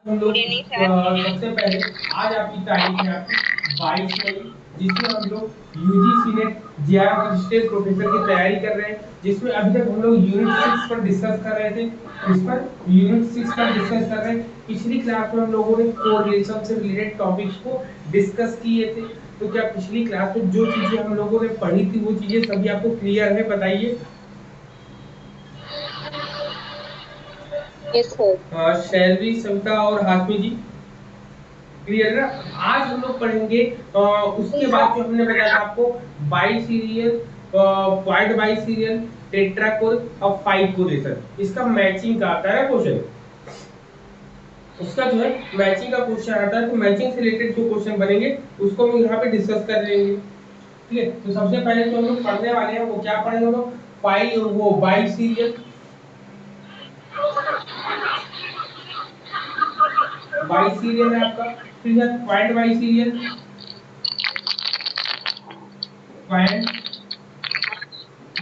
हम लोग सबसे पहले आज आपकी तारीख है आपकी 22 मई, जिसमें हम लोग UGC net JRF assistant professor की तैयारी कर रहे हैं, जिसमें अभी तक हम लोग यूनिट 6 पर डिस्कस कर रहे थे। इस पर यूनिट 6 पर डिस्कस कर रहे हैं। पिछली क्लास में हम लोगों ने कोरिलेशन से रिलेटेड टॉपिक्स को डिस्कस किए थे। तो क्या पिछली क्लास में जो चीजें हम लोगों ने पढ़ी थी वो चीजें सभी आपको क्लियर है? बताइए। Yes sir. शैलवी, सविता और हाशमी जी, क्लियर है ना? आज हम लोग पढ़ेंगे उसके बाद जो हमने बताया था आपको, biserial, quad biserial, tetrachoric और फाइव कोरिलेशन, इसका मैचिंग का आता है क्वेश्चन। उसका जो है मैचिंग का क्वेश्चन आता है, तो मैचिंग से रिलेटेड जो क्वेश्चन बनेंगे उसको हम यहाँ पे डिस्कस कर लेंगे। ठीक है, तो सबसे पहले जो हम लोग पढ़ने वाले हैं वो क्या पढ़ेंगे हम लोग? फाइव, वो बाई सीरियल, बाई सीरियल है आपका। फिर है quad biserial, quad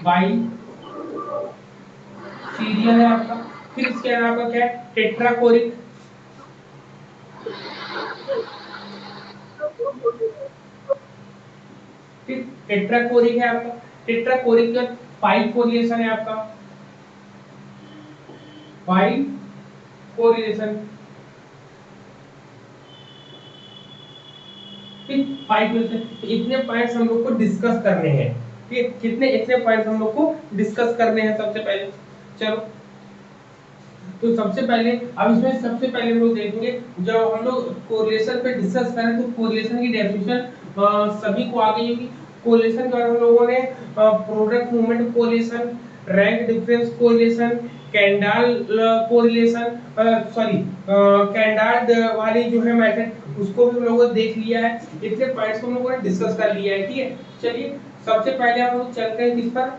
by serial है आपका। फिर इसके अलावा आपका क्या है? टेट्राकोरिक, ठीक, टेट्राकोरिक है आपका। टेट्राकोरिक का फाइव कोरिलेशन है आपका, फाइव कोरिलेशन। ठीक, फाइव कोरिलेशन, इतने पॉइंट्स हम लोग को डिस्कस करने हैं। ठीक, कितने? इतने पॉइंट्स हम लोग को डिस्कस करने हैं सबसे पहले। चलो, तो सबसे पहले अब इसमें सबसे पहले हम लोग देखेंगे, जब हम लोग कोरिलेशन पे डिस्कस करें तो कोरिलेशन की डेफिनेशन सभी को आ गई होगी। कोरिलेशन के बारे में हम लोगों ने product moment correlation, rank difference correlation, Kendall correlation, sorry Kendall वाली जो है मेथड, उसको भी हम लोगों ने देख लिया है। इतने पॉइंट्स को हम लोगों ने डिस्कस कर लिया है। ठीक है, चलिए सबसे पहले हम लोग चलते हैं किस पर?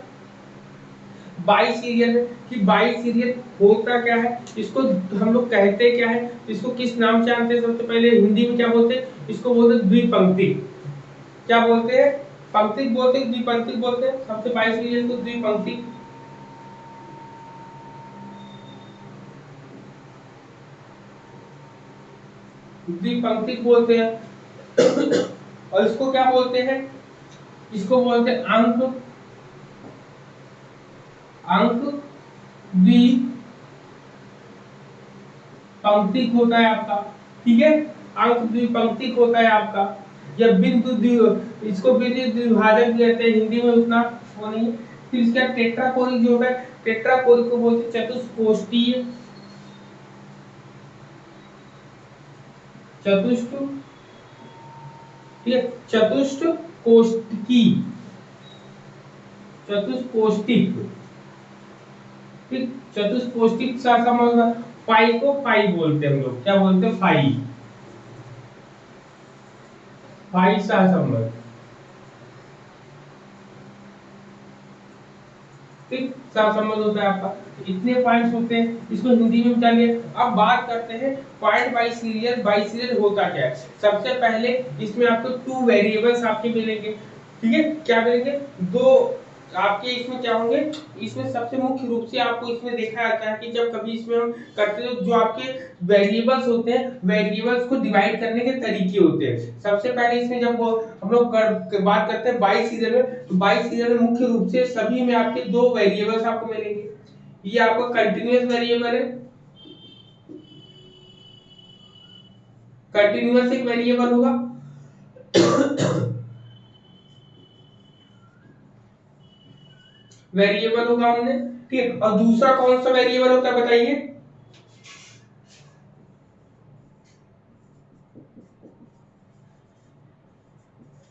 बाई सीरियल में। कि बाई सीरियल होता क्या है, इसको हम लोग कहते क्या है, इसको किस नाम से जानते हैं? सबसे पहले हिंदी में क्या बोलते हैं इसको? बोलते हैं द्विपंक्ति। क्या बोलते हैं? पंक्ति बोलते हैं, द्विपंक्ति बोलते हैं। सबसे बाई सीरियल को द्विपंक्ति, द्विपंक्ति बोलते हैं। और इसको क्या बोलते हैं? इसको बोलते हैं अंक, अंक द्विपंक्तिक होता है आपका। ठीक है, अंक द्विपंक्तिक होता है आपका। या बिंदु द्वि, इसको बिंदु द्विभाजक कहते हैं, हिंदी में उतना वो नहीं है। फिर इसका टेट्राकोरिक जो होता है, टेट्राकोरिक को बोलते हैं चतुष्कोष्ठीय, चतुष्ट, ठीक है, चतुष्ट कोष्ठकी, चतुष्कोष्ठिक। ठीक, चतुष्कोष्ठिक सा समझ। फाइव को फाइव बोलते हैं हम लोग, क्या बोलते हैं? फाइव, फाइव सहसंबंध। ठीक, सहसंबंध होता है आपका। इतने पॉइंट्स होते हैं, इसको हिंदी में जानिए। अब बात करते हैं point by serial. By serial होता क्या है? सबसे पहले इसमें आपको टू वेरिएबल्स आपके मिलेंगे। ठीक है, क्या मिलेंगे? दो आपके इसमें क्या होंगे? इसमें सबसे मुख्य रूप से आपको इसमें देखा जाता है कि जब कभी इसमें हम करते हैं, जो आपके वेरिएबल्स होते हैं, वेरिएबल्स को डिवाइड करने के तरीके होते हैं। सबसे पहले इसमें जब हम लोग बात करते हैं बाई सीरियल में, तो बाई सीरियल में मुख्य रूप से सभी में आपके दो वेरिएबल्स आपको मिलेंगे। ये आपका कंटिन्यूअस वेरिएबल है, कंटिन्यूअस एक वेरिएबल होगा। वेरिएबल होगा हमने, ठीक है। और दूसरा कौन सा वेरिएबल होता है बताइए?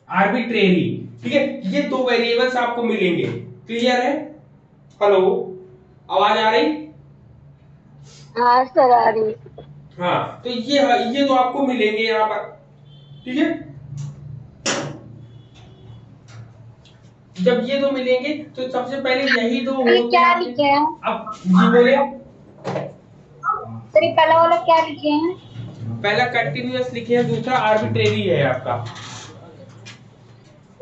आर्बिट्रेरी। ठीक है, ये दो वेरिएबल्स आपको मिलेंगे। क्लियर है? हेलो, आवाज आ रही? हाँ सर, आ रही। हाँ, तो ये तो आपको मिलेंगे यहाँ पर। ठीक है, जब ये दो मिलेंगे तो सबसे पहले यही दो ये होते हैं क्या आपके। लिखे हैं अब जी बोले। सर? ये पहला वाला क्या लिखे हैं? पहला कंटिन्यूअस लिखे हैं, दूसरा आर्बिट्रेरी है आपका।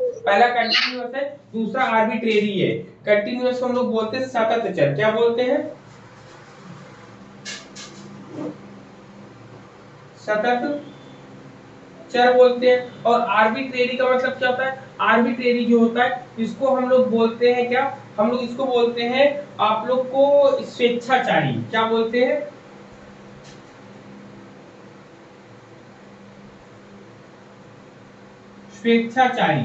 पहला कंटिन्यूअस है, दूसरा आर्बिट्रेरी है। कंटिन्यूअस को हम लोग बोलते हैं सतत चर। क्या बोलते हैं? सतत चर बोलते हैं। और आर्बिट्रेरी का मतलब क्या होता है? आर्बिट्रेरी जो होता है इसको हम लोग बोलते हैं क्या? हम लोग इसको बोलते हैं आप लोग को स्वेच्छाचारी। क्या बोलते हैं? स्वेच्छाचारी।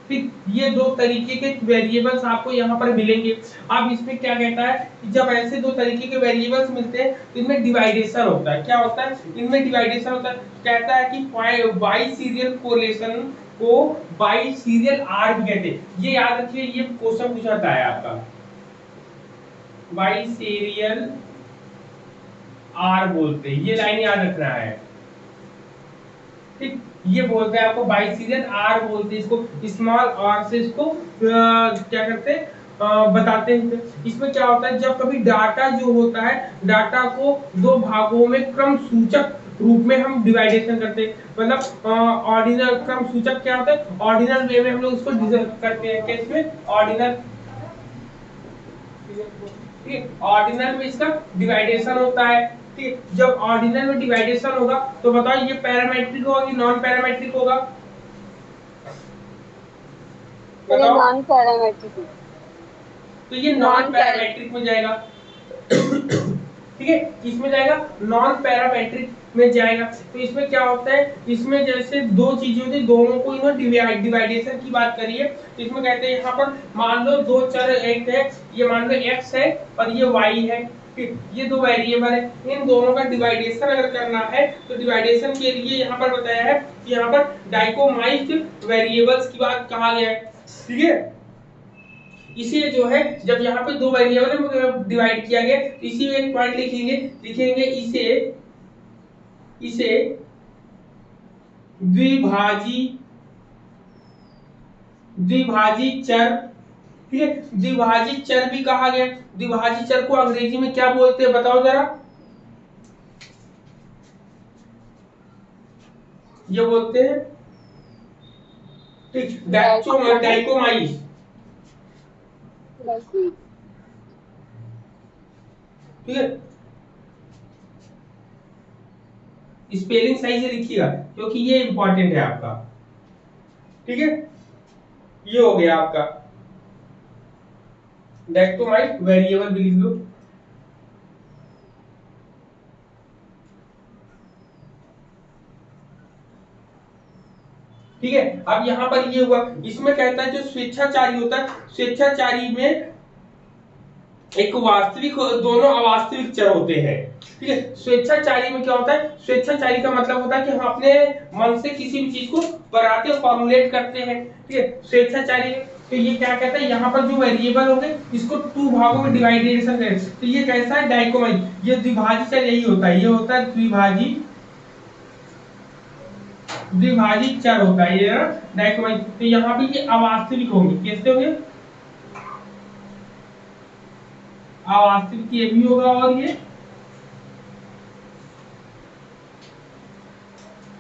ठीक, ये दो तरीके के वेरिएबल्स आपको यहाँ पर मिलेंगे। अब इसमें क्या कहता है कि जब ऐसे दो तरीके के वेरिएबल्स मिलते हैं तो इनमें डिवाइडेशन होता है। क्या होता है? इनमें डिवाइडेशन होता है। कहता है कि बाई सीरियल कोरिलेशन को बाई सीरियल आर भी कहते हैं। ये याद रखिए, ये क्वेश्चन पूछा है आपका। बाई सीरियल आर बोलते हैं, ये लाइन याद रखना है। ठीक, ये बोलते हैं आपको बाई सीरियल आर बोलते हैं इसको, स्मॉल आर से इसको क्या करते हैं बताते हैं। इसमें क्या होता है, जब कभी डाटा जो होता है, डाटा को दो भागों में क्रम सूचक रूप में हम डिवाइडेशन करते हैं। मतलब ऑर्डिनल क्रम सूचक क्या होता है? ऑर्डिनल वे में हम लोग इसको करते हैं। कैसे में? ऑर्डिनल। ठीक, ऑर्डिनल में इसका डिवाइडेशन होता है। ठीक, जब ऑर्डिनल में डिवाइडेशन होगा तो बताओ ये पैरामेट्रिक होगा कि नॉन पैरामेट्रिक होगा? बताओ। Non parametric. तो ये नॉन पैरामेट्रिक में जाएगा। ठीक है, इसमें जाएगा नॉन पैरामेट्रिक में जाएगा। तो इसमें क्या होता है, इसमें जैसे दो चीजें होती है, दोनों को इन्होंने डिवाइडेशन की बात करी है। तो इसमें कहते हैं यहाँ पर मान लो दो चर, एक है ये मान लो x है और ये y है। ठीक, ये दो वेरिएबल है, इन दोनों का डिवाइडेशन अगर करना है तो डिवाइडेशन के लिए यहाँ पर बताया है कि यहाँ पर डाइकोमाइज्ड वेरिएबल्स की बात कहा गया है। ठीक है, इसे जो है जब यहाँ पे दो वेरिएबल में डिवाइड किया गया, इसी में एक पॉइंट लिखेंगे, लिखेंगे इसे द्विभाजी चर। ठीक है, द्विभाजी चर भी कहा गया। द्विभाजी चर को अंग्रेजी में क्या बोलते हैं बताओ जरा? ये बोलते हैं ठीक डाइकोमाइज। ठीक है, स्पेलिंग सही से लिखिएगा क्योंकि ये इंपॉर्टेंट है आपका। ठीक है, ये हो गया आपका डाइकोमाइज वेरिएबल भी लिख लो। ठीक है, अब यहाँ पर ये हुआ। इसमें कहता है जो स्वेच्छाचारी होता है, स्वेच्छाचारी में एक वास्तविक, दोनों अवास्तविक चर होते हैं। ठीक है, स्वेच्छाचारी में क्या होता है? स्वेच्छाचारी का मतलब होता है कि हम अपने मन से किसी भी चीज को बनाते और फॉर्मुलेट करते हैं। ठीक है, स्वेच्छाचारी। तो ये क्या कहता है, यहाँ पर जो वेरिएबल होंगे इसको टू भागों में डिवाइडेशन करें। तो ये कैसा है? डाइकोमाइज। ये द्विभाजी चर यही होता है, ये होता है द्विभाजी चर होता है ये डाइकोमाइज। तो यहाँ पे ये अवास्तविक होंगे। कैसे होंगे? अवास्तविक ये भी होगा और ये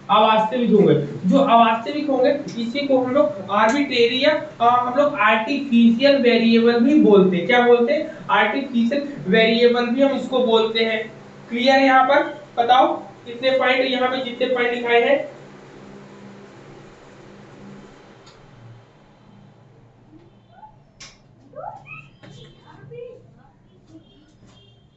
अवास्तविक होंगे। जो अवास्तविक होंगे इसी को हम लोग आर्बिट्रेरी या हम लोग आर्टिफिशियल वेरिएबल भी बोलते हैं। क्या बोलते हैं? आर्टिफिशियल वेरिएबल भी हम इसको बोलते हैं। क्लियर है? यहाँ पर बताओ कितने पॉइंट, यहाँ पे जितने पॉइंट दिखाए हैं।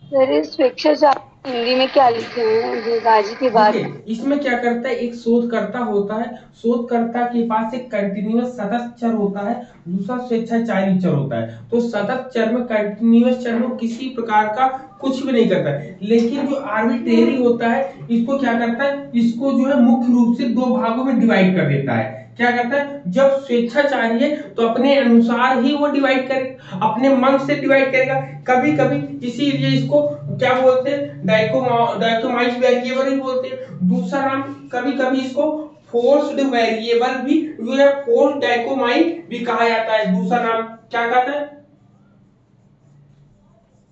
सर इस स्वेच्छाचारी हिंदी में क्या लिखे हैं द्विभाजी की बात? इसमें क्या करता है, एक शोधकर्ता होता है, शोधकर्ता के पास एक कंटिन्यूअस सतत चर होता है, दूसरा स्वेच्छाचारी चर होता है। तो सतत चर में, कंटिन्यूअस चर में किसी प्रकार का कुछ भी नहीं करता है। लेकिन जो आर्बिट्रेरी होता है इसको क्या करता है, इसको जो है मुख्य रूप से दो भागों में डिवाइड कर देता है। क्या करता है, जब स्वेच्छाचारी है तो अपने अनुसार ही वो डिवाइड करे, अपने मन से डिवाइड करेगा। कभी कभी इसीलिए इसको क्या बोलते हैं, डाइकोमाइज वेरिएबल ही बोलते हैं। दूसरा नाम कभी कभी इसको फोर्स्ड वेरिएबल भी, जो है फोर्स्ड डाइकोमाइज भी कहा जाता है। दूसरा नाम क्या कहता है?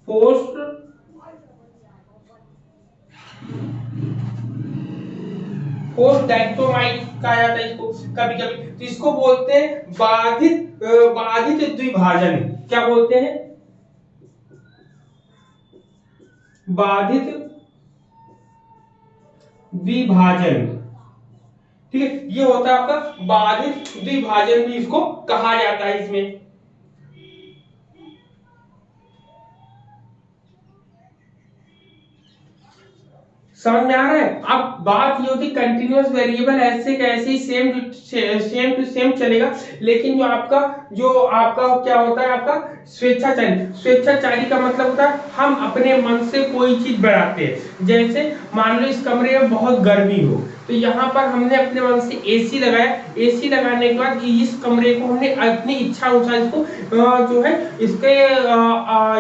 फोर्स्ड डाइकोमाइज कहा जाता है इसको कभी कभी। तो इसको बोलते हैं बाधित द्विभाजन। क्या बोलते हैं? बाधित द्विभाजन। ठीक है, ये होता है आपका बाधित द्विभाजन भी इसको कहा जाता है। इसमें समझ में आ रहा है। अब बात ये होती कंटिन्यूअस वेरिएबल ऐसे कैसे ही सेम टू सेम चलेगा, लेकिन जो आपका क्या होता है, आपका स्वेच्छाचारी। स्वेच्छाचारी का मतलब होता है हम अपने मन से कोई चीज बढ़ाते हैं। जैसे मान लो इस कमरे में बहुत गर्मी हो, तो यहाँ पर हमने अपने मन से एसी लगाया। एसी लगाने के बाद इस कमरे को हमने अपनी इच्छा अनुसार इसको जो है इसके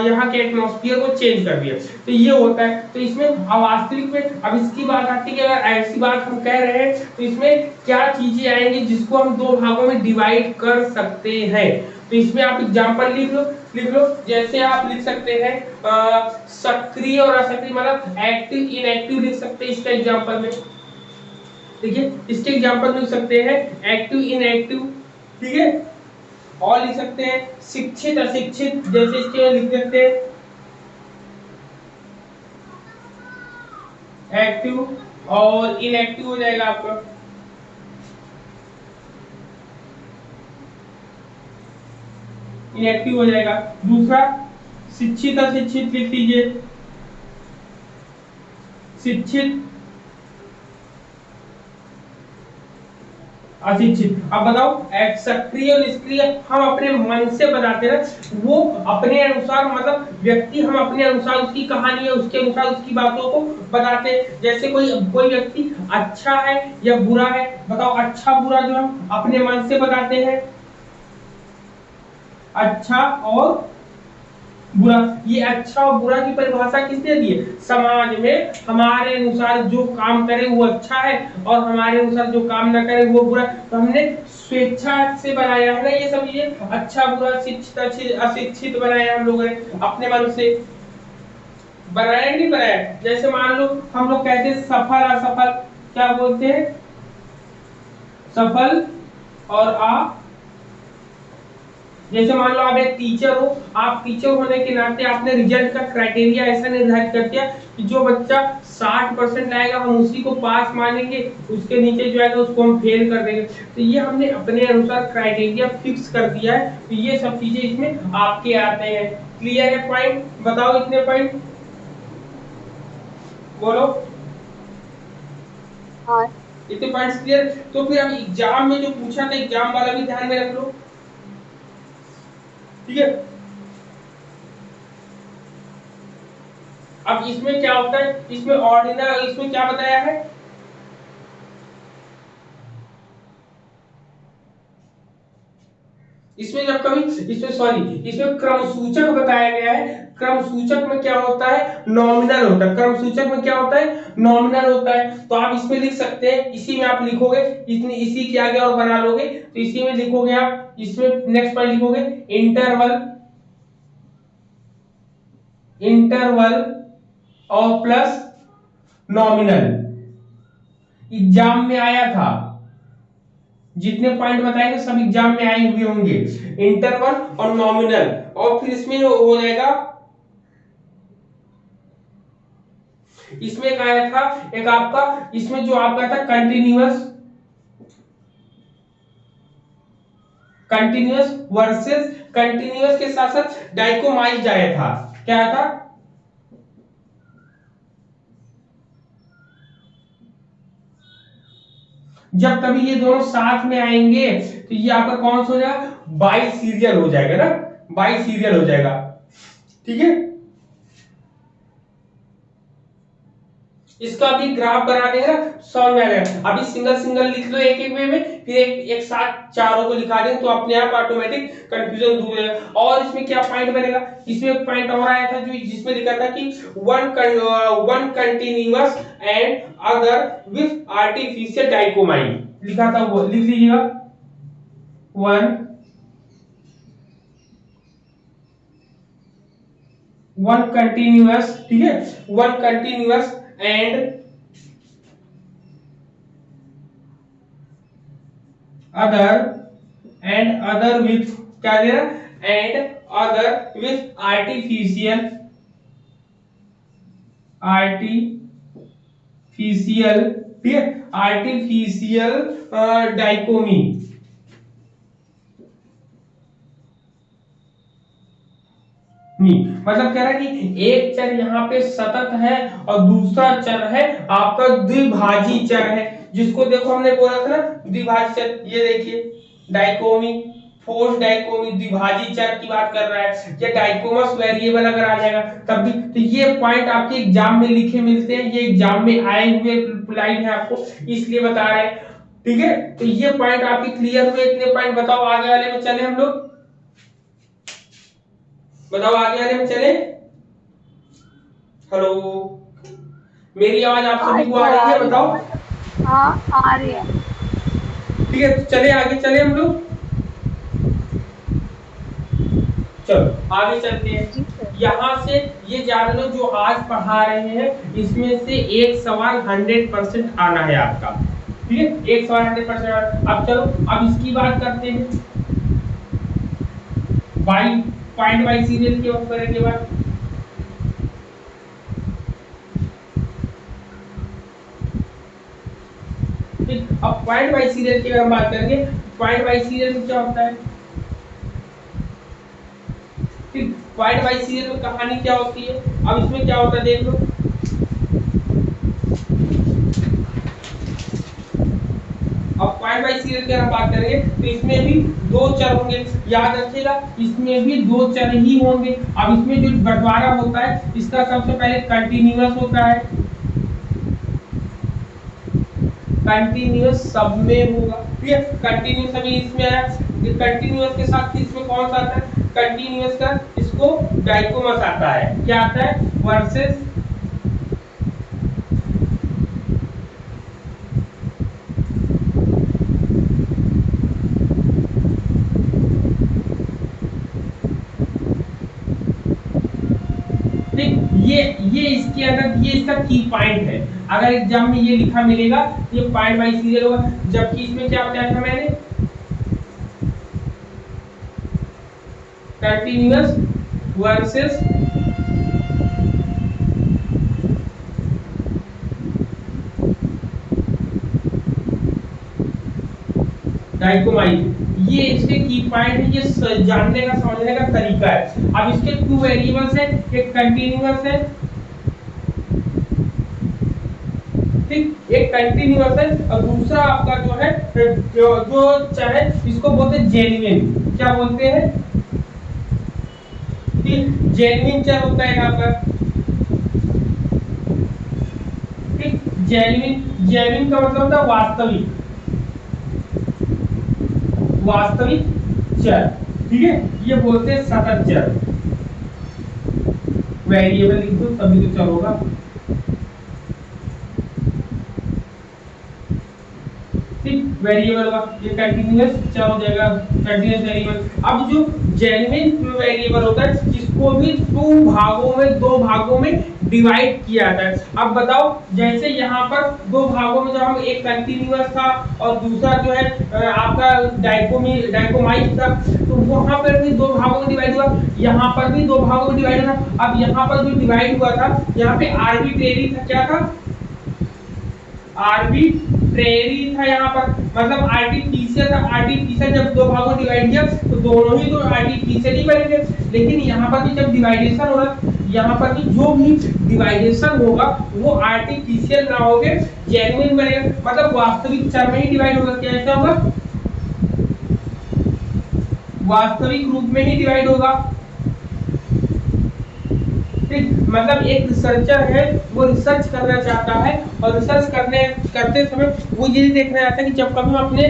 यहाँ के एटमॉस्फेयर को चेंज कर दिया। तो ये होता है। तो इसमें वास्तविक में अब इसकी बात आती है कि अगर ऐसी बात हम कह रहे हैं तो इसमें क्या चीजें आएंगी जिसको हम दो भागों में डिवाइड कर सकते हैं। तो इसमें आप एग्जांपल लिख लो। जैसे आप लिख सकते हैं सक्रिय और असक्रिय, मतलब एक्टिव इनएक्टिव लिख सकते हैं इसका एग्जांपल में। देखिए इसके एग्जांपल लिख सकते हैं एक्टिव इनएक्टिव, ठीक है। और लिख सकते हैं शिक्षित अशिक्षित, जैसे इसके लिख सकते हैं एक्टिव और इनएक्टिव हो जाएगा आपका। इनएक्टिव हो जाएगा। दूसरा शिक्षित अशिक्षित लिख दीजिए, शिक्षित अशिक्षित। अब बताओ सक्रिय और निष्क्रिय हम अपने मन से बताते हैं, वो अपने अनुसार, मतलब व्यक्ति हम अपने अनुसार उसकी कहानी है उसके अनुसार उसकी बातों को बताते हैं। जैसे कोई व्यक्ति अच्छा है या बुरा है, बताओ अच्छा बुरा जो हम अपने मन से बताते हैं, अच्छा और बुरा। ये अच्छा और बुरा की परिभाषा किसने दी है? समाज में हमारे अनुसार जो काम करे वो अच्छा है और हमारे अनुसार जो काम ना करे वो बुरा। तो हमने स्वेच्छा से बनाया है ना ये सब चीजें, अच्छा बुरा शिक्षित अशिक्षित बनाया हम लोगों ने अपने मन से। बनाया नहीं बनाया? जैसे मान लो हम लोग कहते हैं सफल असफल, क्या बोलते हैं? सफल और जैसे मान लो आप एक टीचर हो, आप टीचर होने के नाते आपने रिजल्ट का क्राइटेरिया ऐसा निर्धारित कर दिया कि जो बच्चा 60% लाएगा हम उसी को पास मानेंगे, उसके नीचे जो आएगा उसको हम फेल कर देंगे। तो ये हमने अपने अनुसार क्राइटेरिया फिक्स कर दिया है। तो ये सब चीजें इसमें आपके आते हैं। क्लियर है पॉइंट? बताओ इतने पॉइंट बोलो। हाँ। इतने पॉइंट्स क्लियर? तो फिर अब एग्जाम में जो पूछा था एग्जाम वाला भी ध्यान में रख लो, ठीक है। अब इसमें क्या होता है, इसमें ऑर्डिनल, इसमें क्या बताया है, इसमें जब कभी इसमें क्रम सूचक बताया गया है। क्रम सूचक में क्या होता है? नॉमिनल होता है। क्रम सूचक में क्या होता है? नॉमिनल होता है। तो आप इसमें लिख सकते हैं, इसी में आप लिखोगे, इसी के आगे और बना लोगे तो इसी में लिखोगे आप। इसमें नेक्स्ट पॉइंट लिखोगे इंटरवल, इंटरवल और प्लस नॉमिनल। एग्जाम में आया था, जितने पॉइंट बताए थे सब एग्जाम में आए हुए होंगे, इंटरवल और नॉमिनल। और फिर इसमें हो जाएगा, इसमें एक आया था एक आपका, इसमें जो आपका था कंटिन्यूअस, कंटिन्यूअस वर्सेस कंटिन्यूअस के साथ साथ डाइकोमाइज्ड आया था। क्या था? जब कभी ये दोनों साथ में आएंगे तो ये आपका कौन सा हो जाएगा? बाई सीरियल हो जाएगा ना, बाई सीरियल हो जाएगा, ठीक है। इसका भी ग्राफ बना देंगे ना, समझ में आ जाएगा। अभी सिंगल सिंगल लिख लो एक एक वे में, फिर एक साथ चारों को लिखा देंगे तो अपने आप ऑटोमेटिक कंफ्यूजन दूर हो जाएगा। और इसमें क्या पॉइंट बनेगा, इसमें एक पॉइंट और आया था जो जिसमें लिखा था कि one continuous and other with artificial dichotomy लिखा था, वो लिख लीजिएगा। वन कंटिन्यूअस, ठीक है, one continuous and other with, क्या दे रहा? And other with artificial artificial, ठीक है, आर्टिफिशियल डाइकोमी। मतलब कह रहा है कि एक चर यहाँ पे सतत है और दूसरा चर है आपका द्विभाजी चर है, जिसको देखो हमने बोला था ना द्विभाजी चर, ये देखिए डाइकोमी, फोर्स डाइकोमी द्विभाजी चर की बात कर रहा है, या डाइकोमस वेरिएबल अगर आ जाएगा तब भी। तो ये पॉइंट आपके एग्जाम में लिखे मिलते हैं, ये एग्जाम में आए हुए लाइन है आपको, इसलिए बता रहे हैं, ठीक है। तो ये पॉइंट आपके क्लियर हुए, इतने पॉइंट बताओ, आगे वाले में चले हम लोग, बताओ आगे वाले में चले। हेलो, मेरी आवाज आप सभी को आ रही है, बताओ। हाँ आ रही है। ठीक है, तो चले आगे, चले हम लोग, चलो आगे चलते हैं। यहाँ से ये जान लो जो आज पढ़ा रहे हैं इसमें से एक सवाल 100% आना है आपका, ठीक है, एक सवाल 100%। अब चलो अब इसकी बात करते हैं, पॉइंट बाय सीरियल के ऊपर के बाद। अब पॉइंट बाय सीरियल की अगर हम बात करेंगे, पॉइंट बाय सीरियल में क्या होता है, ठीक, पॉइंट बाय सीरियल में कहानी क्या होती है। अब इसमें क्या होता है देख लो, अब पॉइंट बाय सीरियल की हम बात करेंगे तो इसमें भी दो चर होंगे, याद रखिएगा इसमें भी दो चर ही होंगे। अब इसमें जो बंटवारा होता है इसका सबसे पहले कंटीन्यूअस होता है, कंटीन्यूअस सब में होगा, ठीक है, कंटीन्यूअस अभी इसमें आया, कंटीन्यूअस के साथ इसमें कौन सा आता है, कंटीन्यूअस का इसको डाइकोमस आता है, क्या आता है, वर्सेस ये इसके अंदर ये इसका की पॉइंट है, अगर एग्जाम में ये लिखा मिलेगा ये पॉइंट बाय सीरियल होगा। जबकि इसमें क्या बताया था मैंने, कंटीन्यूअस वर्सेस डाइकोमाइज, ये इसके की पॉइंट है, ये जानने का समझने का तरीका है। अब इसके टू वेरिएबल्स है, एक कंटीन्यूअस है, ठीक, एक कंटीन्यूअस है और दूसरा आपका जो है जो चाहे इसको बोलते हैं जेन्युइन, क्या बोलते हैं, ठीक, जेन्युइन चर होता है आपका, ठीक, जेन्युइन का मतलब होता है वास्तविक, वास्तविक चर, ठीक है, ये बोलते हैं सतत चर, वेरिएबल लिख दो तभी तो चर होगा, ठीक, वेरिएबल होगा, ये कंटीन्यूअस चर हो जाएगा, कंटीन्यूअस वेरिएबल। अब जो जेन्युइन वेरिएबल होता है इसको भी दो भागों में डिवाइड किया जाता है। अब बताओ जैसे यहाँ पर दो भागों में जब हम एक कंटीन्यूअस था और दूसरा जो है आपका डाइकोमाइज था, तो वहां पर भी दो भागों में डिवाइड हुआ, यहाँ पर भी दो भागों में डिवाइड हुआ। अब यहाँ पर जो डिवाइड हुआ था यहाँ पे आर्बिट्रेरी था, क्या था, आर्बिट्रेरी था यहाँ पर, मतलब आर्टिफिशियल था, आर्टिफिशियल जब दो भागों में डिवाइड किया तो दोनों ही तो आर्टिफिशियल ही बनेंगे। लेकिन यहाँ पर भी जब डिवाइडेशन होगा, यहाँ पर भी जो भी डिवाइडेशन होगा वो आर्टिफिशियल ना होके जेन्युइन बनेगा, मतलब वास्तविक चर में ही डिवाइड होगा। कैसा होगा, वास्तविक रूप में ही डिवाइड होगा, ठीक, मतलब एक रिसर्चर है वो रिसर्च करना चाहता है और रिसर्च करते समय वो ये देखना चाहता है कि जब कभी हम अपने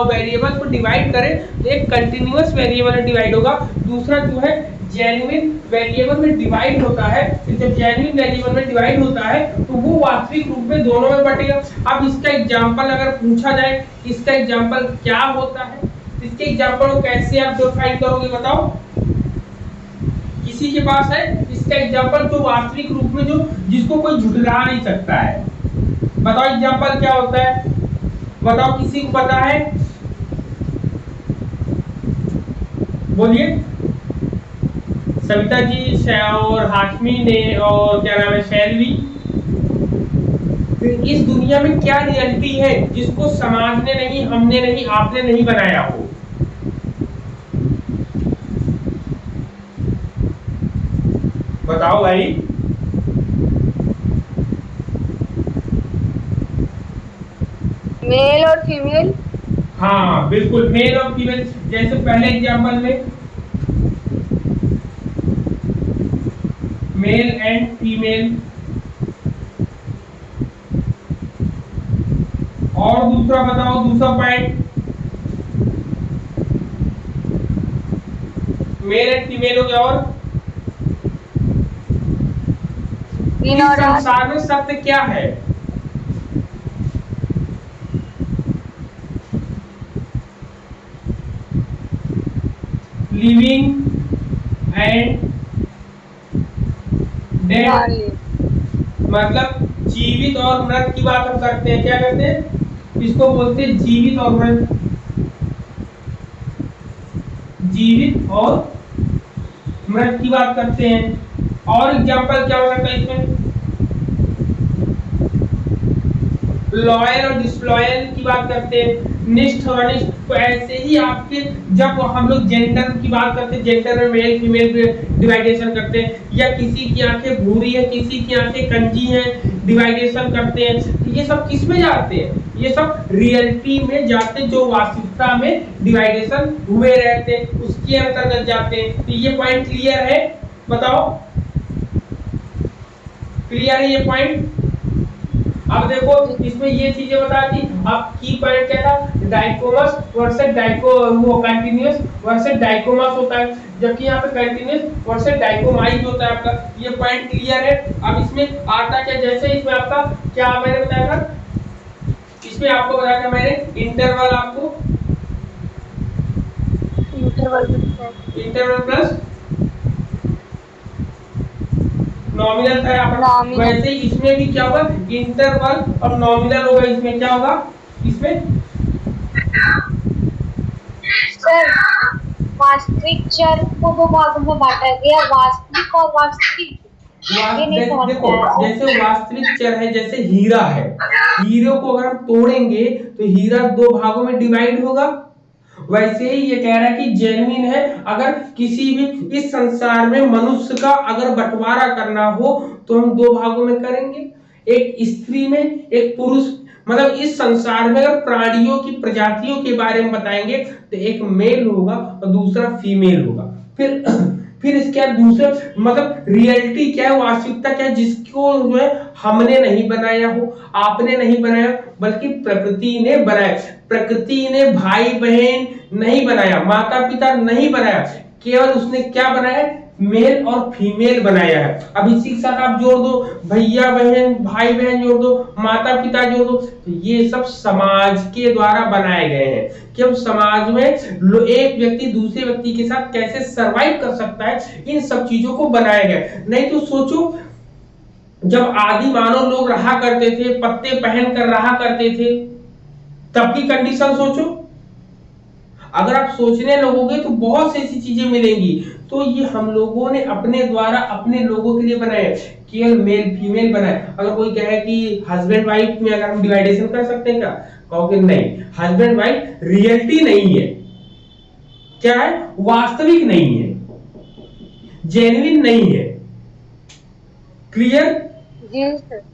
वेरिएबल को डिवाइड करें तो एक कंटीन्यूअस वेरिएबल में डिवाइड होगा, दूसरा जो है जेन्युइन वेरिएबल में डिवाइड होता है। तो जब जेन्युइन वेरिएबल में डिवाइड होता है तो वो वास्तविक रूप में दोनों में बटेगा। अब इसका एग्जांपल अगर पूछा जाए, इसका एग्जांपल क्या होता है, इसके एग्जांपल को कैसे आप डिफाइन करोगे बताओ, किसी के पास है इसका एग्जांपल जो वास्तविक रूप में जो जिसको कोई झुठला नहीं सकता है, बताओ एग्जांपल क्या होता है, बताओ किसी को पता है, बोलिए। सविता जी और हाशमी ने और क्या नाम है शैलवी, फिर इस दुनिया में क्या रियलिटी है जिसको समाज ने नहीं, हमने नहीं, आपने नहीं बनाया हो? बताओ भाई। मेल और फीमेल। हाँ बिल्कुल, मेल और फीमेल। जैसे पहले एग्जांपल में मेल एंड फीमेल, और दूसरा बताओ, दूसरा पॉइंट मेल एंड फीमेल हो गया। और दिन इस और रात। संसार में सत्य क्या है? लिविंग एंड डेड, मतलब जीवित और मृत की बात हम करते हैं। क्या करते हैं? इसको बोलते हैं जीवित और मृत। जीवित और मृत की बात करते हैं। और एग्जांपल क्या हो सकता है इसमें? लॉयल और डिसलॉयल की बात करते हैं, निष्ठ और अनिष्ठ। तो ऐसे ही आपके जब हम लोग जेंडर की बात करते हैं, जेंडर में मेल फीमेल डिवाइडेशन करते हैं, या किसी की आंखें भूरी है, किसी की आंखें कंजी हैं, डिवाइडेशन करते हैं। ये सब किस में जाते हैं? ये सब रियलिटी में जाते हैं, जो वास्तविकता में डिवाइडेशन हुए रहते हैं उसके अंतर्गत जाते हैं। तो ये पॉइंट क्लियर है? बताओ, क्लियर है ये पॉइंट? अब देखो इसमें ये चीजें बता दी। अब की पॉइंट क्या था? डाइकोमस वर्सेस वो कंटीन्यूअस वर्सेस डाइकोमस होता है, जबकि यहाँ पे कंटीन्यूअस वर्सेस डाइकोमाइज होता है आपका। ये पॉइंट क्लियर है? अब इसमें आता क्या, जैसे इसमें आपका क्या मैंने बताया था, इसमें आपको बताया था मैंने इंटरवल, आपको इंटरवल प्लस नॉमिनल था यहाँ पर। वैसे ही इसमें भी क्या होगा? इंटरवल और नॉमिनल होगा। इसमें क्या होगा? इसमें सर वास्तविक चर को दो भागों में बांटा गया, वास्तविक और वास्तविक। देखो जैसे वास्तविक चर है, जैसे हीरा है, हीरे को अगर हम तोड़ेंगे तो हीरा दो भागों में डिवाइड होगा। वैसे ही ये कह रहा है कि जेन्युइन है। अगर किसी भी इस संसार में मनुष्य का अगर बंटवारा करना हो तो हम दो भागों में करेंगे, एक स्त्री में, एक पुरुष। मतलब इस संसार में अगर प्राणियों की प्रजातियों के बारे में बताएंगे तो एक मेल होगा और दूसरा फीमेल होगा। फिर इसके दूसरे मतलब रियलिटी क्या है, वास्तविकता क्या है, जिसको जो है हमने नहीं बनाया हो, आपने नहीं बनाया, बल्कि प्रकृति ने बनाया। प्रकृति ने भाई बहन नहीं बनाया, माता पिता नहीं बनाया, केवल उसने क्या बनाया? मेल और फीमेल बनाया है। अब इसी के साथ आप जोड़ दो भैया बहन, भाई बहन जोड़ दो, माता पिता जोड़ दो, तो ये सब समाज के द्वारा बनाए गए हैं कि अब समाज में एक व्यक्ति दूसरे व्यक्ति के साथ कैसे सरवाइव कर सकता है, इन सब चीजों को बनाया गया। नहीं तो सोचो जब आदि मानव लोग रहा करते थे, पत्ते पहन कर रहा करते थे, तब की कंडीशन सोचो। अगर आप सोचने लगोगे तो बहुत सी ऐसी चीजें मिलेंगी। तो ये हम लोगों ने अपने द्वारा अपने लोगों के लिए बनाए, केवल मेल फीमेल बनाए। अगर कोई कहे कि हस्बैंड वाइफ में अगर हम डिवाइडेशन कर सकते हैं क्या? कहोगे नहीं, हस्बैंड वाइफ रियलिटी नहीं है। क्या है? वास्तविक नहीं है, जेन्युइन नहीं है। क्लियर?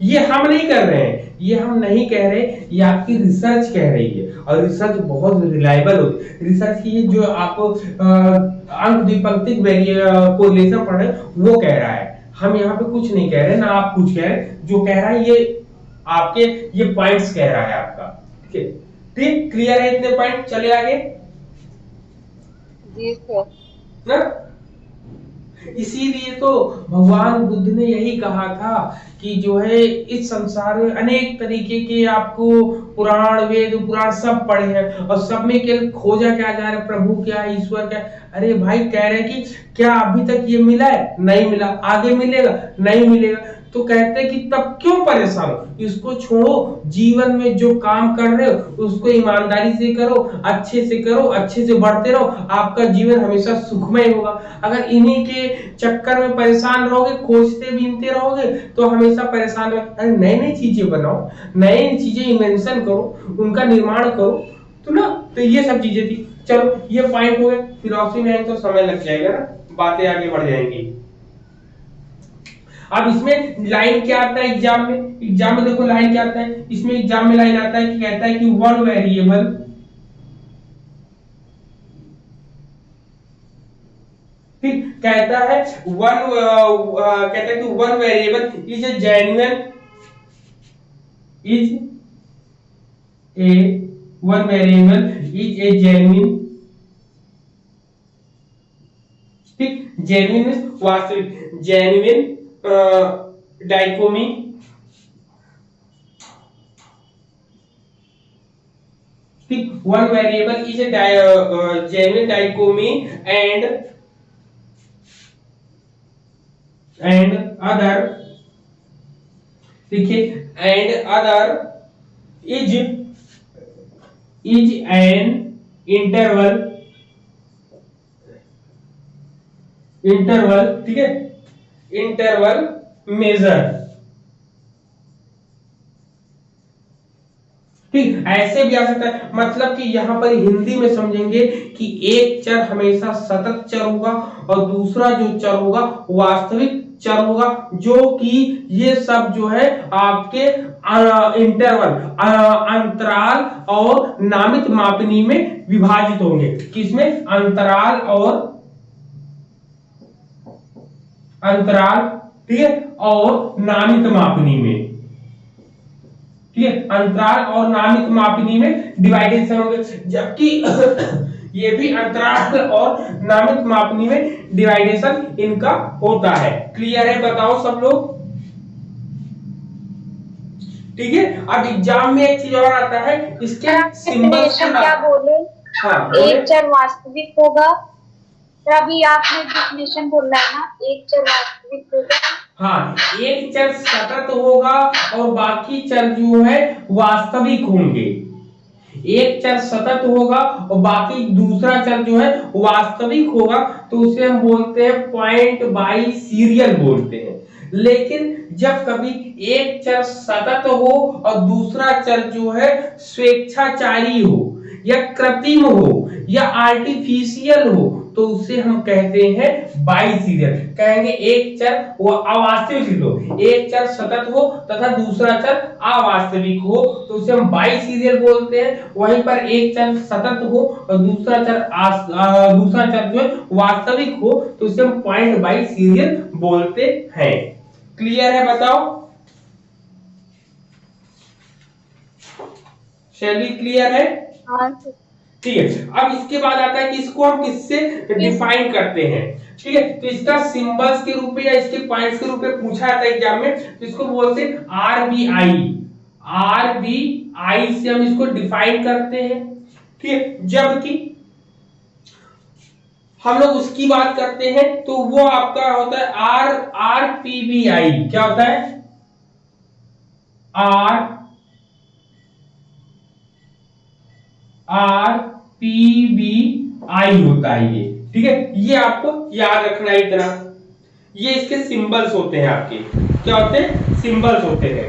ये हम नहीं कर रहे हैं, ये हम नहीं कह रहे, ये आपकी रिसर्च कह रही है। और रिसर्च बहुत रिलायबल होती है। रिसर्च की जो आप अंक द्विपंक्तिक कोरिलेशन पढ़ रहे हैं वो कह रहा है। हम यहाँ पे कुछ नहीं कह रहे, ना आप कुछ कह रहे। जो कह रहा है ये आपके ये पॉइंट्स कह रहा है आपका। ठीक है, ठीक क्लियर है इतने पॉइंट? चले आगे। जी सर। ना इसीलिए तो भगवान बुद्ध ने यही कहा था कि जो है इस संसार में अनेक तरीके के आपको पुराण वेद पुराण सब पढ़े हैं और सब में केवल खोजा क्या जा रहा है? प्रभु क्या, ईश्वर क्या? अरे भाई कह रहे कि क्या अभी तक ये मिला है? नहीं मिला। आगे मिलेगा? नहीं मिलेगा। तो कहते हैं कि तब क्यों परेशान हो, इसको छोड़ो, जीवन में जो काम कर रहे हो उसको ईमानदारी से करो, अच्छे से करो, अच्छे से बढ़ते रहो, आपका जीवन हमेशा सुखमय होगा। अगर इन्हीं के चक्कर में परेशान रहोगे, खोजते बीनते रहोगे तो हमेशा परेशान रहोगे। अरे नई नई चीजें बनाओ, नई चीजें इन्वेंशन करो, उनका निर्माण करो, तो ना, तो ये सब चीजें थी। चलो ये पॉइंट हो गए, फिलॉसफी में तो समय लग जाएगा ना, बातें आगे बढ़ जाएंगी। अब इसमें लाइन क्या आता है एग्जाम में, एग्जाम में देखो लाइन क्या आता है, इसमें एग्जाम में लाइन आता है कि कहता है कि वन वेरिएबल, ठीक, कहता है कहता है कि one variable is a genuine, is a one variable is a genuine, ठीक, जेन्युइन मींस वास्तविक, जेन्युइन डाइकोमी, ठीक, one variable is a genuine dichotomy and other, देखिए, and other is an interval, ठीक है, इंटरवल मेजर, ठीक, ऐसे भी आ सकता है। मतलब कि यहां पर हिंदी में समझेंगे कि एक चर हमेशा सतत चर होगा और दूसरा जो चर होगा वास्तविक चर होगा, जो कि ये सब जो है आपके इंटरवल, अंतराल और नामित मापनी में विभाजित होंगे। किसमें? अंतराल और ठीक है, और नामित मापनी में, ठीक है, अंतराल और नामित मापनी में डिवाइडेशन होंगे, जबकि ये भी अंतराल और नामित मापनी में डिवाइडेशन इनका होता है। क्लियर है? बताओ सब लोग, ठीक है। अब एग्जाम में एक चीज और आता है, इसके सिंबल्स क्या बोले? हाँ, एक चर वास्तविक होगा, अभी आपने डेफिनेशन बोला है ना, एक चर वास्तविक होगा, हाँ, एक चर सतत होगा और बाकी चर जो है वास्तविक होंगे। एक चर सतत होगा और बाकी दूसरा चर जो है वास्तविक होगा, तो उसे हम बोलते हैं पॉइंट बाई सीरियल बोलते हैं। लेकिन जब कभी एक चर सतत हो और दूसरा चर जो है स्वेच्छाचारी हो या कृत्रिम हो या आर्टिफिशियल हो, तो उसे हम कहते हैं बाई सीरियल। कहेंगे एक चर वो अवास्तविक हो, एक चर सतत हो तथा दूसरा चर अवास्तविक हो, तो उसे हम बाई सीरियल बोलते हैं। वहीं पर एक चर सतत हो और दूसरा चर जो है वास्तविक हो, तो उसे हम पॉइंट बाई सीरियल बोलते हैं। क्लियर है? बताओ शैली, क्लियर है? ठीक है। अब इसके बाद आता है कि इसको हम किससे डिफाइन करते हैं, ठीक है। तो इसका सिंबल्स के रूप में या इसके पॉइंट्स के रूप में पूछा जाता है एग्जाम में, तो इसको बोलते हैं आरबीआई। आरबीआई से हम इसको डिफाइन करते हैं, ठीक है। जबकि हम लोग उसकी बात करते हैं तो वो आपका होता है आरपीबीआई। क्या होता है? आरपीबीआई होता है ये, ठीक है। ये आपको याद रखना है इतना। ये इसके सिंबल्स होते हैं आपके। क्या होते हैं? सिंबल्स होते हैं।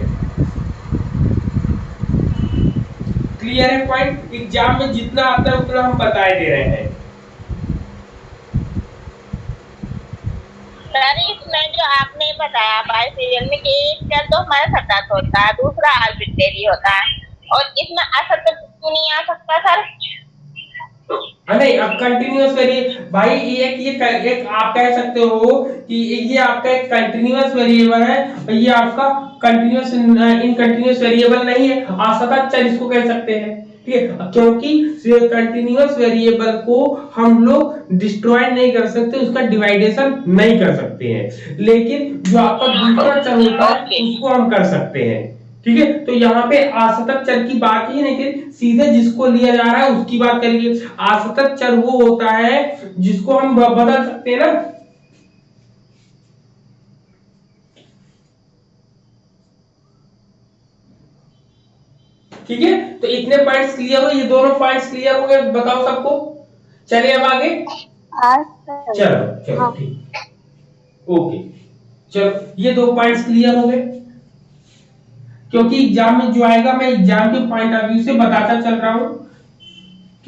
क्लियर है पॉइंट? एग्जाम में जितना आता है उतना हम बताए दे रहे हैं। सर इसमें जो आपने बताया बाई सीरियल में कि एक चर तो हमारा सतत होता है, दूसरा आर्बिट्रेरी होता है, और इसमें असतत क्यों नहीं आ सकता सर? नहीं, अब कंटिन्यूअस वेरिएबल भाई, एक आप कह सकते हो कि ये आपका एक कंटिन्यूअस वेरिएबल है, ये आपका कंटिन्यूअस इनकंटिन्यूअस वेरिएबल नहीं है, असतत चर इसको कह सकते हैं, ठीक है। क्योंकि कंटिन्यूअस वेरिएबल को हम लोग डिस्ट्रॉय नहीं कर सकते, उसका डिवाइडेशन नहीं कर सकते हैं, लेकिन जो आपका दूसरा चर होता है उसको हम कर सकते हैं, ठीक है। तो यहाँ पे असतत चर की बात ही नहीं करी, सीधे जिसको लिया जा रहा है उसकी बात करेंगे। असतत चर वो होता है जिसको हम बदल सकते हैं ना, ठीक है, तो इतने पॉइंट्स क्लियर हो, ये दोनों पॉइंट्स क्लियर हो गए, बताओ सबको। चलिए अब आगे। चलो चलो हाँ। ठीक, ओके। चलो ये दो पॉइंट्स क्लियर हो गए, क्योंकि एग्जाम में जो आएगा मैं एग्जाम के पॉइंट ऑफ व्यू से बताता चल रहा हूं,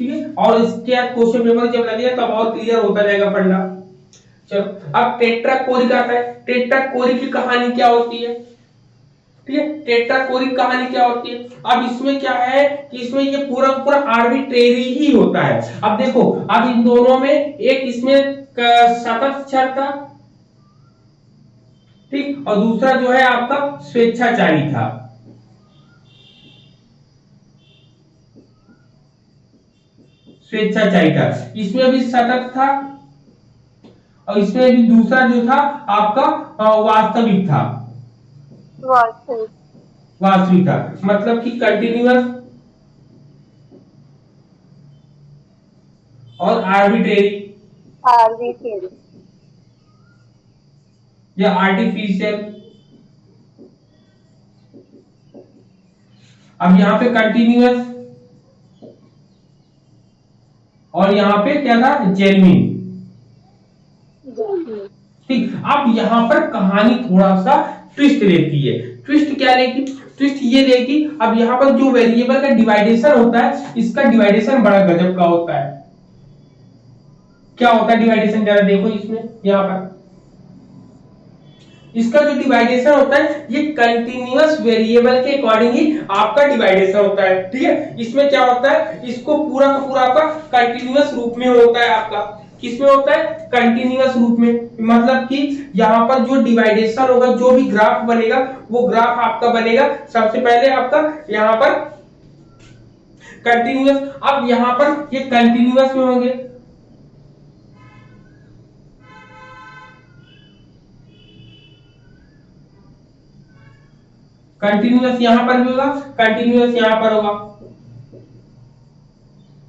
ठीक है, और इसके बाद क्वेश्चन पेपर जब लगेगा तब और क्लियर होता जाएगा फंडा। चलो अब टेट्राकोरिक आता है। टेट्राकोरिक की कहानी क्या होती है, ठीक है, टेट्राकोरिक कहानी क्या होती है। अब इसमें क्या है कि इसमें ये पूरा पूरा आर्बिट्रेरी ही होता है। अब देखो, अब इन दोनों में एक इसमें सतत क्षर था, ठीक, और दूसरा जो है आपका स्वेच्छाचारी था। स्वेच्छाचारी था, इसमें भी सतत था, और इसमें भी दूसरा जो था आपका वास्तविक था। वास्तविक था मतलब कि कंटिन्यूअस और आर्बिट्रेरी या आर्टिफिशियल। अब यहां पे कंटिन्यूअस और यहां पे क्या था, जेन्युइन। ठीक, अब यहां पर कहानी थोड़ा सा ट्विस्ट लेती है। ट्विस्ट क्या लेगी, ट्विस्ट ये लेगी, अब यहां पर जो वेरिएबल का डिवाइडेशन होता है, इसका डिवाइडेशन बड़ा गजब का होता है। क्या होता है डिवाइडेशन, जरा देखो इसमें, यहां पर इसका जो डिवाइडेशन होता है ये कंटिन्यूअस वेरिएबल के अकॉर्डिंग ही आपका डिवाइडेशन होता है। ठीक है, इसमें क्या होता है, इसको पूरा का पूरा आपका कंटिन्यूअस रूप में होता है। आपका किसमें होता है, कंटिन्यूअस रूप में। मतलब कि यहाँ पर जो डिवाइडेशन होगा, जो भी ग्राफ बनेगा, वो ग्राफ आपका बनेगा सबसे पहले आपका यहाँ पर कंटिन्यूअस। अब यहाँ पर ये कंटिन्यूअस में होंगे, कंटिन्यूअस यहां पर भी होगा, कंटिन्यूअस यहां पर होगा,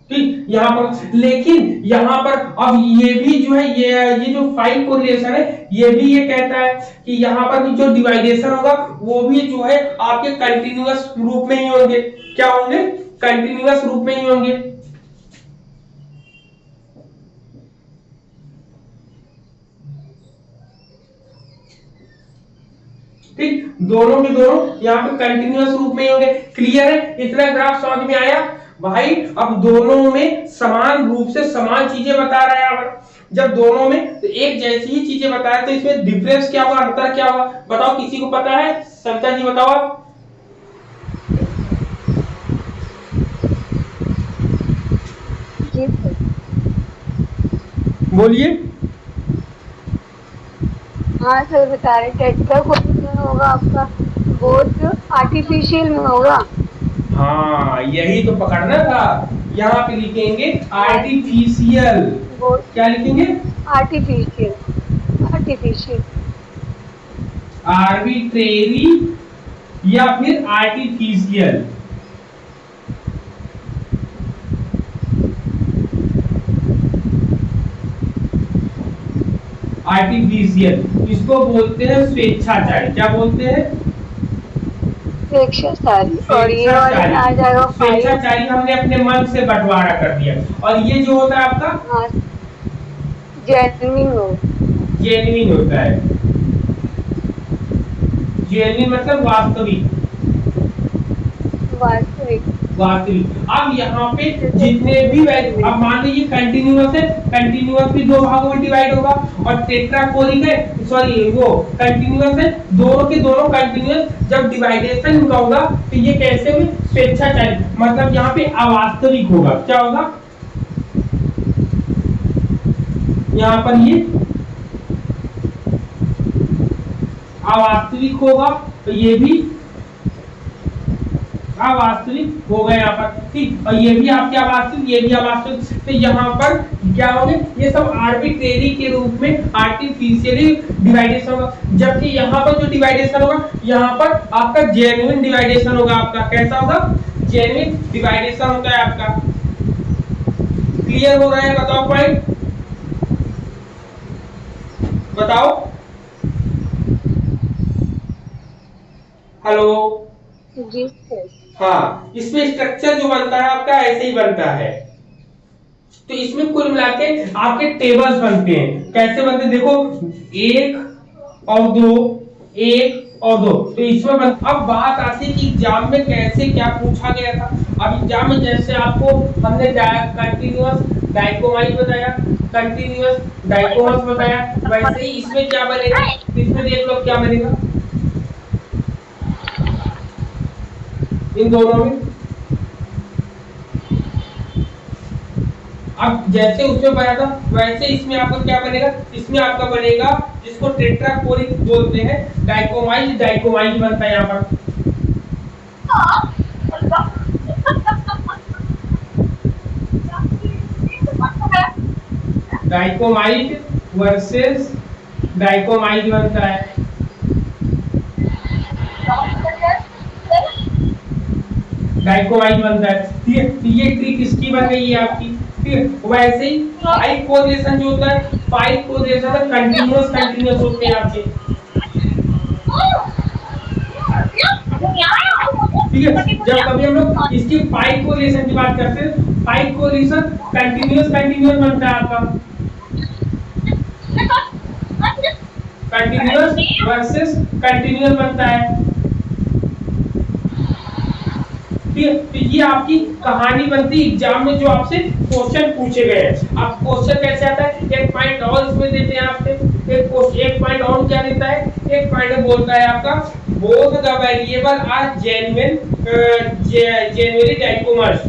ठीक, यहां पर। लेकिन यहां पर अब ये भी जो है, ये जो फाइव कोरिलेशन है, ये भी ये कहता है कि यहां पर भी जो डिवाइडेशन होगा वो भी जो है आपके कंटिन्यूअस रूप में ही होंगे। क्या होंगे, कंटिन्यूअस रूप में ही होंगे। ठीक, दोनों के दोनों यहाँ पे कंटिन्यूअस रूप में होंगे। क्लियर है, इतना ग्राफ समझ में आया भाई। अब दोनों में समान रूप से समान चीजें बता रहा है यहाँ पर। जब दोनों में तो एक जैसी ही चीजें बताया तो इसमें डिफरेंस क्या होगा, अंतर क्या होगा, बताओ, किसी को पता है? सविता जी बताओ आप। बोलिए। हाँ सर बता रहे, टेट्राकोरिक होगा आपका, बोथ आर्टिफिशियल में होगा। हाँ यही तो पकड़ना था, यहाँ पे लिखेंगे आर्टिफिशियल। क्या लिखेंगे, आर्टिफिशियल, आर्टिफिशियल, आर्बिट्रेरी या फिर आर्टिफिशियल। आर्टिफिशियल इसको बोलते हैं स्वेच्छाचारी। क्या बोलते हैं, स्वेच्छाचारी। और ये वाला आ जाएगा स्वेच्छाचारी, हमने अपने मन से बंटवारा कर दिया। और ये जो होता है आपका जेन्युइन हो, जेन्युइन होता है। जेन्युइन मतलब वास्तविक, वास्तविक, वास्तविक। अब यहाँ पे जितने भी वैल्यू, अब मान लीजिए कंटिन्यूअस है, कंटिन्यूअस भी दो भागों में डिवाइड होगा, और टेट्राकोरिक है, सॉरी वो कंटिन्यूअस है, दोनों के दोनों कंटिन्यूअस। जब डिवाइडेशन का होगा तो ये कैसे हुए, स्वेच्छाचारी, मतलब यहाँ पे अवास्तविक होगा। क्या होगा, यहाँ पर ये अवास्तविक होगा, तो ये भी अवास्तविक हो गए यहाँ पर। ठीक, और ये भी आपके अवास्तविक, ये भी अवास्तविक। तो यहाँ पर क्या होंगे, ये सब आर्बिट्रेरी के रूप में आर्टिफिशियली डिवाइडेशन होगा। जबकि यहाँ पर जो डिवाइडेशन होगा, यहाँ पर आपका जेन्युइन डिवाइडेशन होगा। आपका कैसा होगा, जेन्युइन डिवाइडेशन होता है आपका। क्लियर हो रहा है, बताओ पॉइंट, बताओ। हेलो जी सर। हाँ, इसमें स्ट्रक्चर जो बनता है आपका ऐसे ही बनता है। तो इसमें कुल मिला के आपके टेबल्स बनते हैं। कैसे बनते हैं देखो, एक और दो, एक और दो। तो इसमें अब बात आती है कि एग्जाम में कैसे क्या पूछा गया था। अब एग्जाम में जैसे आपको हमने कंटिन्यूअस डाइकोमाइज बताया, कंटिन्यूअस डाइकोमस बताया, वैसे ही इसमें क्या बनेगा, इसमें देख लो क्या बनेगा इन दोनों में। अब जैसे उसमें बनाया था वैसे इसमें आपका क्या बनेगा, इसमें आपका बनेगा जिसको टेट्राकोरिक बोलते हैं, डाइकोमाइज, डाइकोमाइज बनता है यहाँ पर। डाइकोमाइज वर्सेस डाइकोमाइज बनता है। डाइकोमाइज बनता है, ठीक है। तो ये ट्रिक इसकी बन गई है आपकी, ठीक है। वैसे ही पाइप कोरिलेशन जो होता है, पाइप कोरिलेशन कंटीन्यूअस कंटीन्यूअस होते हैं आपके, ठीक है। जब कभी हम लोग इसकी पाइप कोरिलेशन की बात करते हैं, पाइप कोरिलेशन कंटीन्यूअस कंटीन्यूअस बनता है आपका, कंटीन्यूअस वर्सेस कंटीन्यूअस बनता है, ठीक है। तो ये आपकी कहानी बनती है एग्जाम में जो आपसे क्वेश्चन पूछे गए हैं। अब क्वेश्चन कैसे आता है, एक पॉइंट और इसमें देते हैं आपसे, एक पॉइंट और क्या देता है, एक पॉइंट बोलता है आपका both the variable are genuinely डाइकोमर्स।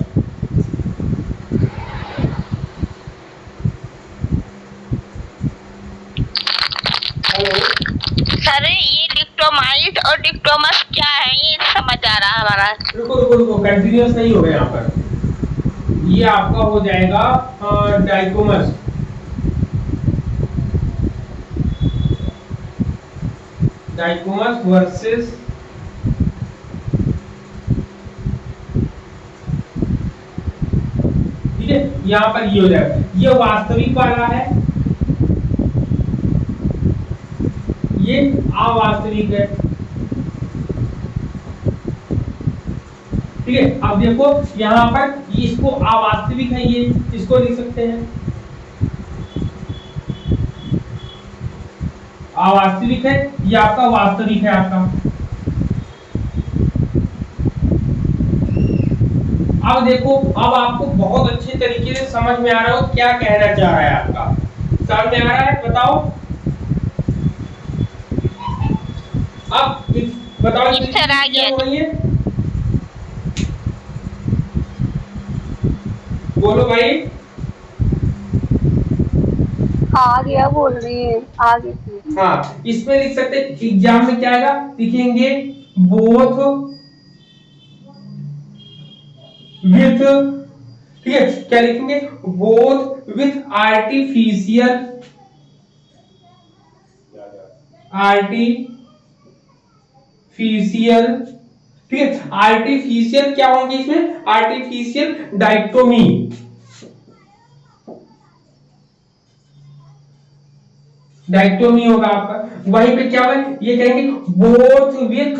सर ये डिक्टोमाइट और डिक्टोमस क्या है, ये समझ आ रहा है हमारा। रुको कंटीन्यूअस नहीं होगा यहाँ पर, ये आपका हो जाएगा डाइकोमस, डाइकोमस वर्सेस ठीक है। यहाँ पर ये हो जाएगा, ये वास्तविक वाला है, ये अवास्तविक है, ठीक है। अब देखो यहाँ पर इसको अवास्तविक है, ये इसको लिख सकते हैं अवास्तविक है, ये आपका वास्तविक है आपका। अब देखो, अब आपको बहुत अच्छे तरीके से समझ में आ रहा हो क्या कहना चाह रहा है आपका, समझ में आ रहा है, बताओ। अब बताओ बोलो भाई। आ गया, बोल रही है आगे। हाँ, इसमें लिख सकते हैं एग्जाम में क्या आएगा, लिखेंगे बोथ विथ, ठीक है। क्या लिखेंगे, बोथ विथ आर्टिफिशियल ठीक है। आर्टिफिशियल क्या होंगे इसमें, आर्टिफिशियल डाइक्टोमी, डाइक्टोमी होगा आपका। वहीं पे क्या है, ये कहेंगे बोथ विथ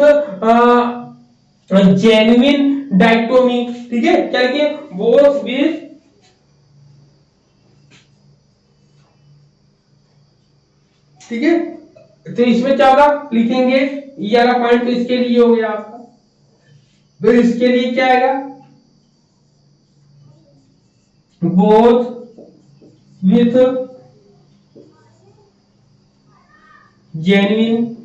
जेन्युइन डाइक्टोमी, ठीक है। क्या लिखिए, बोथ विथ ठीक है। तो इसमें क्या होगा, लिखेंगे ये वाला पॉइंट तो इसके लिए हो गया आपका, तो इसके लिए क्या आएगा, बोथ विथ जेन्युइन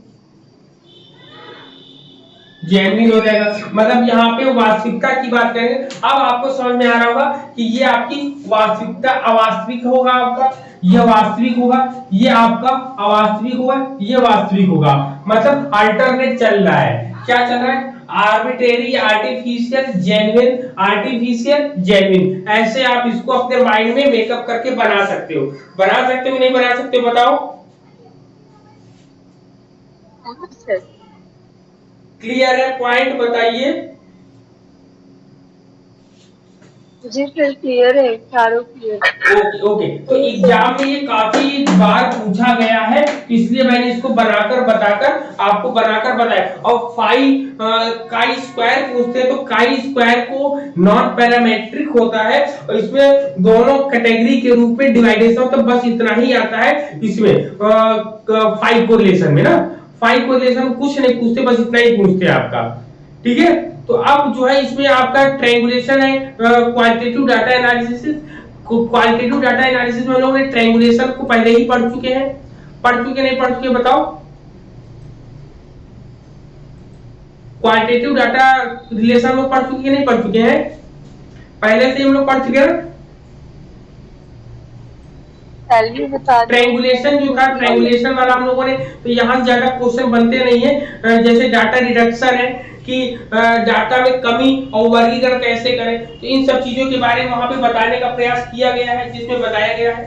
हो जाएगा। मतलब यहाँ पे वास्तविकता की बात करेंगे। अब आपको समझ में आ रहा होगा कि ये आपकी वास्तविकता अवास्तविक होगा, आपका यह वास्तविक होगा, ये आपका अवास्तविक होगा, ये वास्तविक होगा। मतलब अल्टरनेट चल रहा है, क्या चल रहा है, arbitrary, artificial, genuine, artificial, genuine. ऐसे आप इसको अपने माइंड में मेकअप करके बना सकते हो, नहीं बना सकते हो, बताओ। क्लियर है, पॉइंट बताइए। जी सर, क्लियर है, चारों क्लियर। ओके ओके, तो एग्जाम में ये काफी बार पूछा गया है, इसलिए मैंने इसको बनाकर बताकर आपको बनाकर बताया। और काई स्क्वायर पूछते हैं, तो काई स्क्वायर को नॉन पैरामेट्रिक होता है और इसमें दोनों कैटेगरी के रूप में डिवाइडेशन, तो बस इतना ही आता है इसमें फाइव कोरिलेशन में ना। फाइव कोरिलेशन कुछ नहीं पूछते, बस इतना ही पूछते हैं आपका, ठीक है। तो अब जो है इसमें आपका ट्रायंगुलेशन है, qualitative data analysis. Qualitative data analysis में हम लोग ट्रायंगुलेशन को पहले ही पढ़ चुके हैं, पढ़ चुके नहीं पढ़ चुके बताओ। क्वालिटेटिव डाटा रिलेशन में पढ़ चुके नहीं पढ़ चुके हैं, पहले से हम लोग पढ़ चुके हैं। ट्रायंगुलेशन जो था, ट्रायंगुलेशन वाला हम लोगों ने, तो यहाँ से ज्यादा क्वेश्चन बनते नहीं है। जैसे डाटा रिडक्शन है कि डाटा में कमी और वर्गीकरण कैसे करें, तो इन सब चीजों के बारे में वहां पे बताने का प्रयास किया गया है, जिसमें बताया गया है,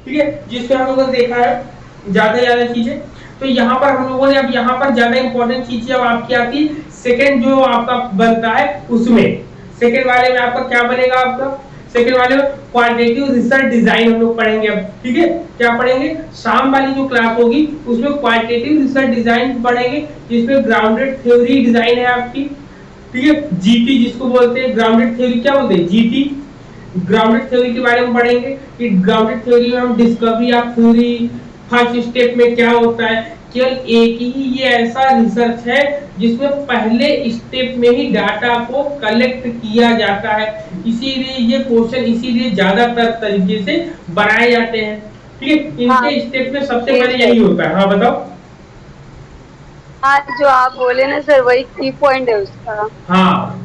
ठीक है, जिसमें हम लोगों ने देखा है ज्यादा चीजें। तो यहाँ पर हम लोगों ने, अब यहाँ पर ज्यादा इंपॉर्टेंट चीजें अब आपकी आती, सेकेंड जो आपका बनता है उसमें, सेकेंड वाले में आपका क्या बनेगा, आपका सेकेंड वाले में क्वालिटेटिव रिसर्च डिजाइन हम लोग पढ़ेंगे अब, ठीक है। क्या पढ़ेंगे, शाम वाली जो क्लास होगी उसमें क्वालिटेटिव रिसर्च डिजाइन पढ़ेंगे, जिसमें ग्राउंडेड थ्योरी डिजाइन है आपकी, ठीक है। जीटी जिसको बोलते हैं, ग्राउंडेड थ्योरी क्या बोलते हैं, जीटी, ग्राउंडेड थ्योरी के बारे में पढ़ेंगे कि ग्राउंडेड थ्योरी में हम discovery of theory, first step में क्या होता है। केवल एक ही ये ऐसा रिसर्च है जिसमें पहले स्टेप में ही डाटा को कलेक्ट किया जाता है, इसीलिए ये क्वेश्चन इसीलिए ज्यादातर तरीके से बनाए जाते हैं, ठीक है। इनके स्टेप में सबसे पहले यही होता है। हाँ बताओ। हाँ, जो आप बोले ना सर, वही की पॉइंट है उसका। हाँ,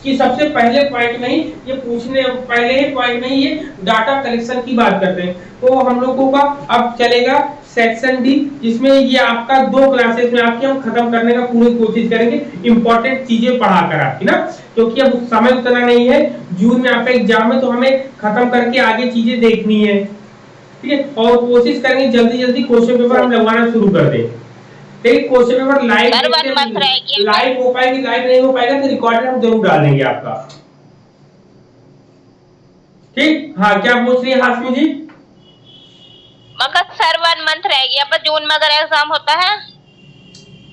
कि सबसे पहले पॉइंट में ही ये पूछने, पहले ही पॉइंट में ही ये डाटा कलेक्शन की बात करते हैं। तो हम लोगों का अब चलेगा सेक्शन डी, जिसमें ये आपका 2 क्लासेस में आपके हम खत्म करने का पूरी कोशिश करेंगे, इंपॉर्टेंट चीजें पढ़ाकर आपकी ना, क्योंकि अब समय उतना नहीं है, जून में आपका एग्जाम है, तो हमें खत्म करके आगे चीजें देखनी है, ठीक है। और कोशिश करेंगे जल्दी क्वेश्चन पेपर हम लगवाना शुरू कर दें, लेकिन क्वेश्चन पेपर लाइव हो पाएगी, लाइव नहीं हो पाएगा तो रिकॉर्डेड हम जरूर डालेंगे आपका, ठीक। हाँ, क्या पूछ रही है हाशमी जी? मगर सर 1 मंथ रह गया, पर जून में अगर एग्जाम होता है,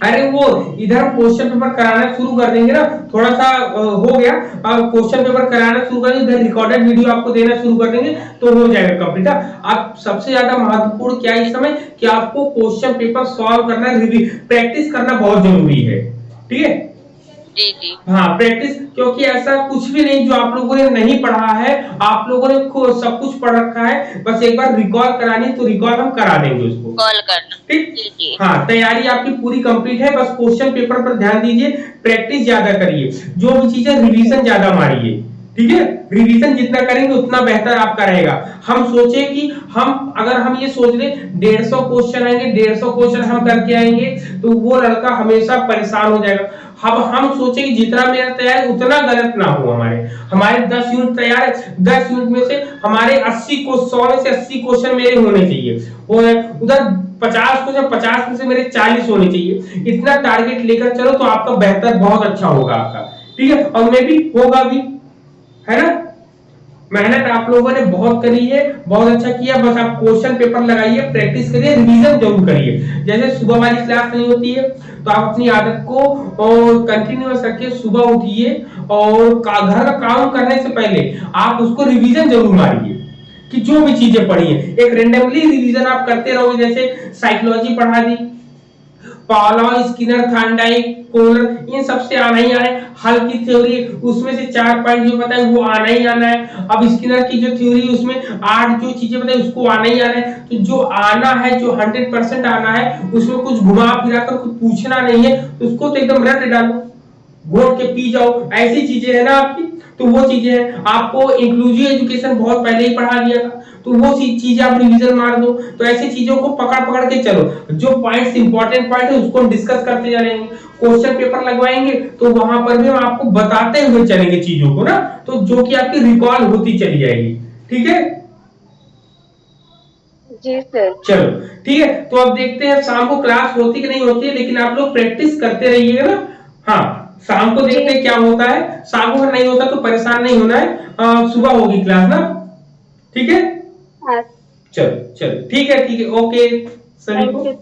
अरे वो इधर क्वेश्चन पेपर कराना शुरू कर देंगे ना, थोड़ा सा हो गया, अब क्वेश्चन पेपर कराना शुरू कर देंगे, इधर रिकॉर्डेड वीडियो आपको देना शुरू कर देंगे, तो हो जाएगा कंप्लीट। अब सबसे ज्यादा महत्वपूर्ण क्या है इस समय, कि आपको क्वेश्चन पेपर सॉल्व करना, प्रैक्टिस करना बहुत जरूरी है, ठीक है। जी जी हाँ, प्रैक्टिस, क्योंकि ऐसा कुछ भी नहीं जो आप लोगों ने नहीं पढ़ा है, आप लोगों ने सब कुछ पढ़ रखा है, बस एक बार रिकॉल करानी तो रिकॉल हम करा देंगे उसको, कॉल करना, ठीक। जी जी। हाँ, तैयारी आपकी पूरी कंप्लीट है, बस क्वेश्चन पेपर पर ध्यान दीजिए, प्रैक्टिस ज्यादा करिए, जो भी चीजें रिवीजन ज्यादा मारिए, ठीक है। रिवीजन जितना करेंगे उतना बेहतर आपका रहेगा। हम सोचे कि अगर हम ये सोच ले 150 क्वेश्चन आएंगे, 150 क्वेश्चन हम करके आएंगे, तो वो लड़का हमेशा परेशान हो जाएगा। हम सोचे कि जितना मेरा तैयार उतना गलत ना हो, हमारे 10 यूनिट तैयार है, 10 यूनिट में से हमारे 80 को 100 में से 80 क्वेश्चन मेरे होने चाहिए, उधर 50 क्वेश्चन 50 में से मेरे 40 होने चाहिए। इतना टारगेट लेकर चलो तो आपका बेहतर, बहुत अच्छा होगा आपका, ठीक है। और मैं भी होगा भी, है ना। मेहनत आप लोगों ने बहुत करी है, बहुत अच्छा किया, बस आप क्वेश्चन पेपर लगाइए, प्रैक्टिस करिए, रिवीजन जरूर करिए। जैसे सुबह वाली क्लास नहीं होती है, तो आप अपनी आदत को और कंटिन्यूअस रखिए, सुबह उठिए और घर का काम करने से पहले आप उसको रिवीजन जरूर मारिए, कि जो भी चीजें पढ़ी है, एक रेंडमली रिवीजन आप करते रहोगे। जैसे साइकोलॉजी पढ़ा दी, पाउलो स्किनर, थॉर्नडाइक, कोहलर, इन सबसे आना ही आना है। हल की थ्योरी, उसमें से 4 पॉइंट जो बताए वो आना ही आना है। अब स्किनर की जो थ्योरी, उसमें 8 जो चीजें बताई उसको आना ही आना है। तो जो आना है, जो 100% आना है, उसमें कुछ घुमा फिरा कर कुछ पूछना नहीं है, तो उसको तो एकदम रट डालो, घोट के पी जाओ, ऐसी चीजें है ना आपकी। तो वो चीजें हैं, आपको इंक्लूसिव एजुकेशन बहुत पहले ही पढ़ा दिया था, तो वो चीजें आप रिवीजन मार दो। तो ऐसी चीजों को पकड़ के चलो, जो पॉइंट्स इंपॉर्टेंट पॉइंट है उसको हम डिस्कस करते जा रहे हैं। क्वेश्चन पेपर लगवाएंगे तो वहां पर भी हम आपको बताते हुए चलेंगे चीजों को ना, तो जो कि आपकी रिकॉल होती चली जाएगी, ठीक है जी सर। चलो ठीक है, तो अब देखते हैं शाम को क्लास होती कि नहीं होती है, लेकिन आप लोग प्रैक्टिस करते रहिएगा ना। हाँ, शाम को देखते हैं क्या होता है, शाम को नहीं होता तो परेशान नहीं होना है, सुबह होगी क्लास ना, ठीक है। हाँ, चलो चलो ठीक है ओके सभी थैंक को। यू।